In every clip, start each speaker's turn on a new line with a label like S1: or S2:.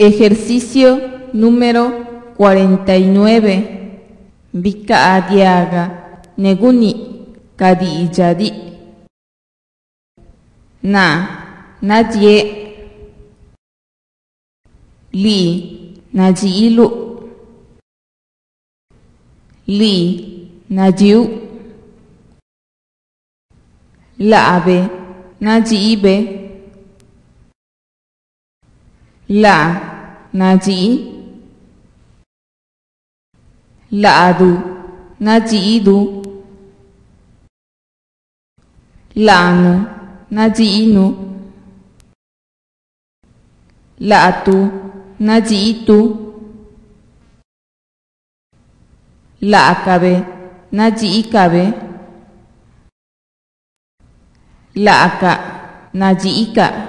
S1: Ejercicio número 49. Vika adiaga neguni kadi ijadi. Nadie. Li najilu. Li najiu. Laabe najibe. La naji. Laadu najidu. Lanu najiinu. Laatu najitu. Laakabe najiikabe. Laaka najiika.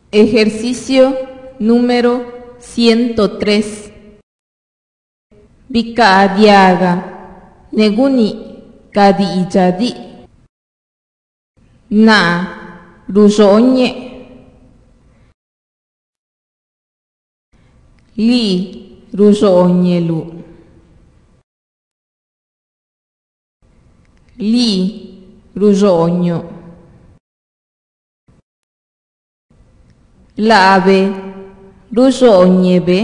S1: Ejercicio número 103. Vika adiaga neguni kadi ijadi. Rusoñe. Li rusoñelu. Li rusogno. Laabe rusognebe.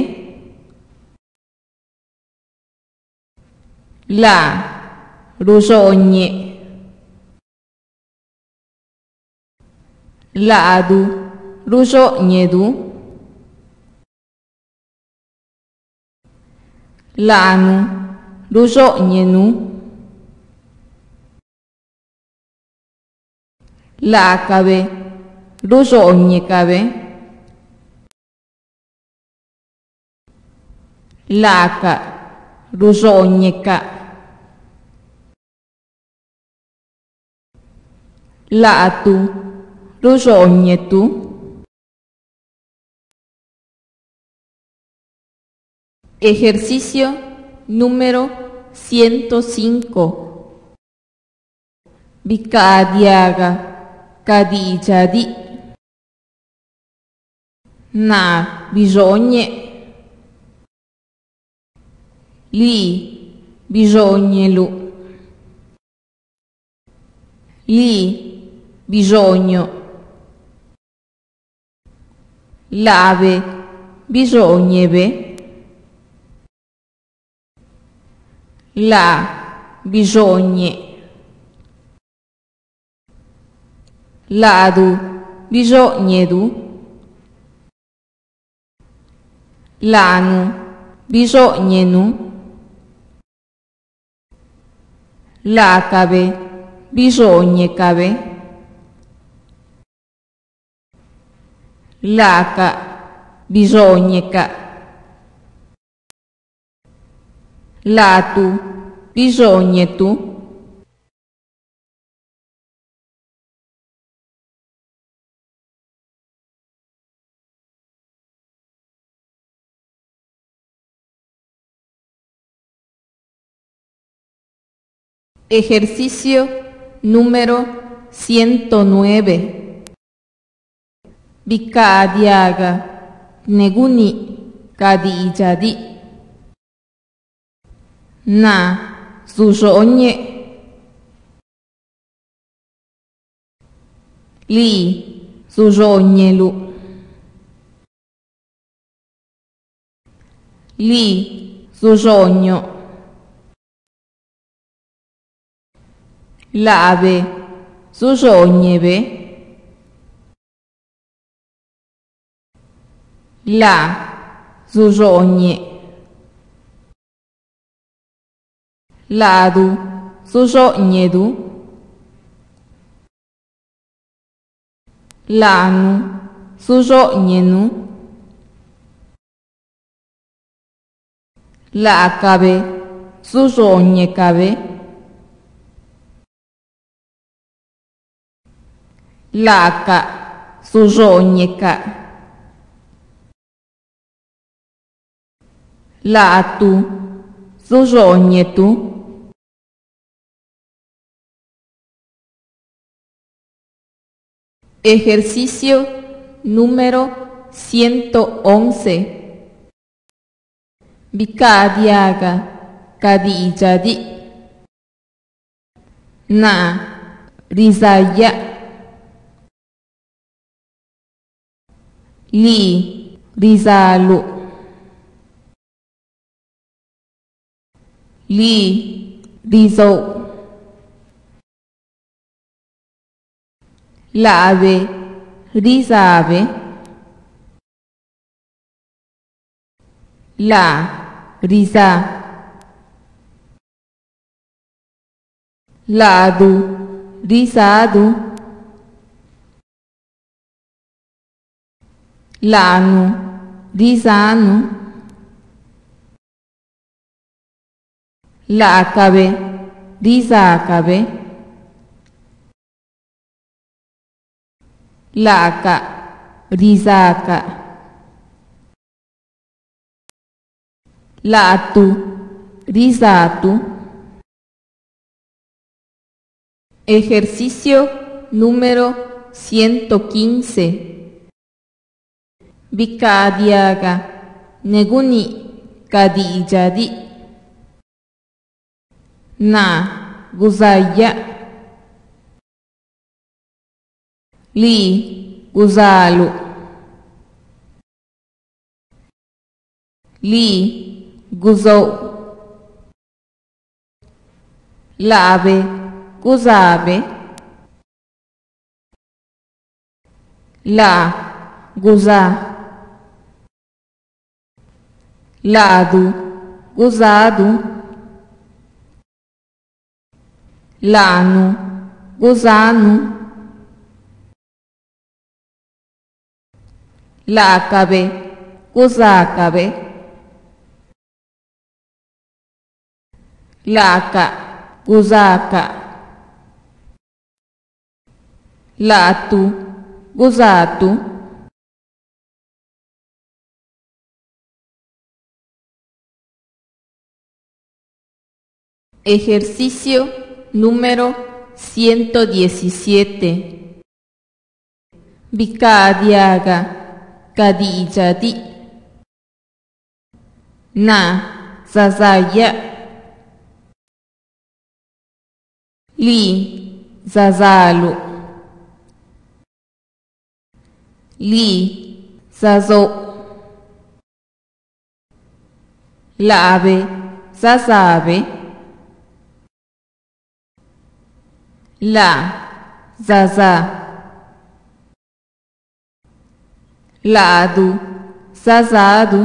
S1: La rusogne. Laadu rusognedu. Lanu rusognenu. Laakabe rusognekabe. Laaka rusogneka. Laatu rusognetu. Ejercicio número 105. Vika adiaga kadi ijadi. Bisogna. Li bisognelu. Li bisogno. Lave bisognebe. La bisogne. Laadu bisognedu. Lanu bisognenu. Laakabe bisognekabe. Laaka bisogneka. Laatu bisognetu. Ejercicio número 109. Vika adiaga neguni kadi ijadi. Rusogne. Li rusognelu. Li rusogno. Lave rusognebe. La rusogne. Laadu rusognedu. Lanu rusognenu. La'akabe, suso oñekabe. La'aka, suso oñeka. La'atu, suso oñetu. Ejercicio número 111. Bikadiaga, kadijadi. Na, rizaya. Li, rizalu. Li, rizou. La'abe, rizabe. La, riza. La'adu, rizadu. La'anu, rizanu. La'akabe, rizakabe. La'aka, rizaka. La'atu, rizatu. Ejercicio número 115. Bikadiaga, neguni, kadijadi. Na, guzaya. Li, guzalu. Li, guzou. La'abe, guzabe. La, guza. La'adu, guzadu. La'anu, guzanu. La'akabe, guzakabe. La'aka, guzaka. La'atu, guzatu. Ejercicio número 117. Bikadiaga, kadijadi. Na, zazaya. Li, zazalu. Li, zazou. La'abe, zazabe. La, zaza. La'adu, zazadu.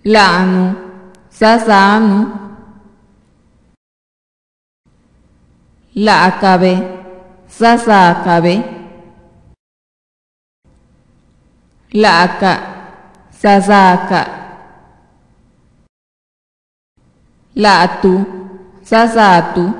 S1: La'anu, zazanu. La'akabe, zazakabe. La'aka, zazaka. La'atu, zazatu.